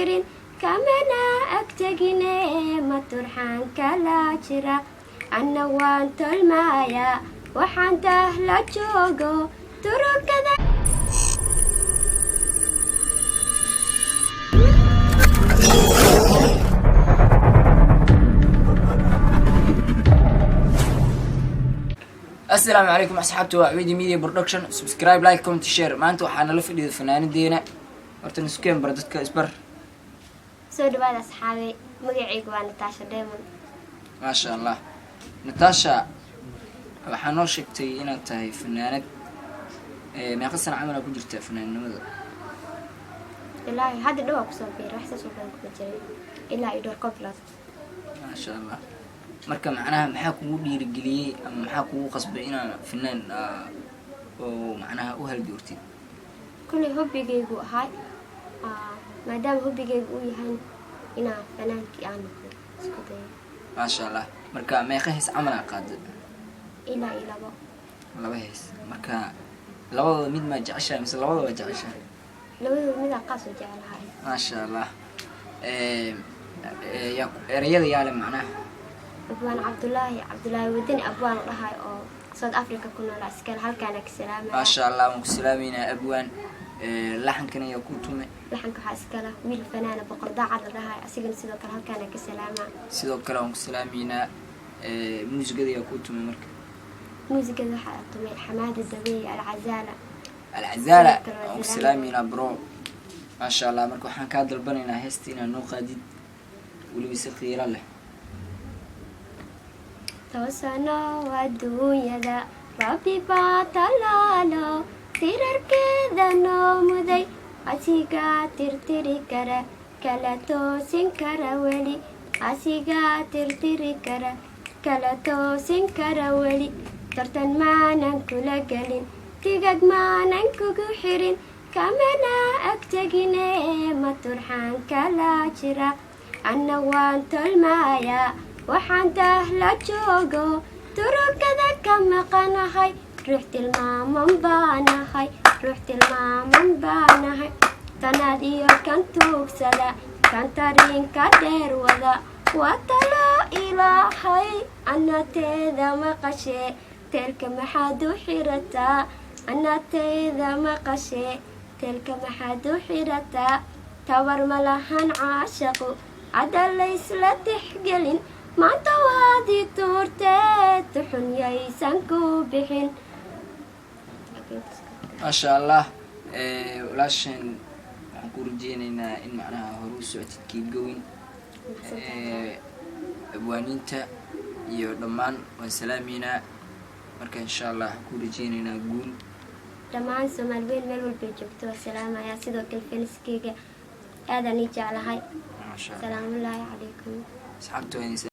xirin kamana agtagine ma turxaan kala jira anna waan tolmaya waxaan tahla joogo turugada السلام عليكم أصحابتي وعبيدي ميديا برودكشن سبسكرايب لايك كومنت شير ما أنتوا حنا لفيديو الفنانين دينا ورتن سكين بردتك إسبر soo dhawaada asxaabe magacaygu waa Natasha Diamond ما شاء الله نتاشا waxaa noo sheegtay inaad tahay fanaanad meeqa sano camal aad ku jirtaa fanaannimada ilaahay hadda dhaw ku soo biiray wax soo badan ku jiray ilaa iyo dhowr qof ما شاء الله marka macnaha maxaa kugu dhiirigeliyay ama maxaa kugu qasbay inaad fanaan oo macnaha u haljoortid kulli hobbigaygu ahay maadaama hobbigaygu uu yahay inaan fanaankii aan noqdo isku dayo ما شاء الله marka meeqa hees camal aad qaaday ilaa iyo laba hees marka labadooda mid ma jeceshahay mise labadooda waa jeceshahay labadooda mid aan qaas u jecelahay ما شاء الله يا erayada yaale macnaha abwaan cabdullaahi wadani abwaan u dhahay oo South Africa ku nool askar halkaan ka salaamay ما شاء الله waan ku salaameynaa abwaan laxankana yaa ku tumay laxanka waxa iskala wiil fanaana boqor daacad la dhahay asigana sidoo kale halkaan ka salaama sidoo kale waan ku salaameynaa muusigada yaa ku tumay marka muusigada waxa tumay xamaada dabeey العزالة waan ku salaameynaa bro ما شاء الله marka waxaan ka dalbanaynaa heesta inaad noo qaadid waliba si qiiro leh توسنا ودويدا ربي باتلالو تيرر كذا نومدي أسيقا ترتري كرا كلا توسين كرا ولي أسيقا ترتري كرا كلا توسين كرا ولي ترتن ما ننكو لقلين تيقاق ما ننكو قحرين كامنا أكتاقيني ما ترحان كلا جرا أنا وانتو المايا waxaan tahla joogo turugada ka maqanahay ruux tilmaaman baanahay tanaad iyo kan tuugsada kan tariinka dheer wada waa talo ilaahay annateeda maqashee teelka maxaad u xirataa annateeda maqashee teelka maxaad u xirataa tabar ma lahan caashaqu cadda laysla tixgelin maanta waadii tuurteed tuxun yaysan ku bixin ما شاء الله walaashan waxaan ku rajeynaynaa in macnaha hore u socotid keep going abwaaniinta iyo dhammaan waan salaameynaa marka insha Allah waxaan ku rajeynaynaa guul dhammaan Soomaaliyeed meel walba joogto salaamaya sidoo kale faniskeyga aad aan jeclahay salaamu alaykum asxaabtooda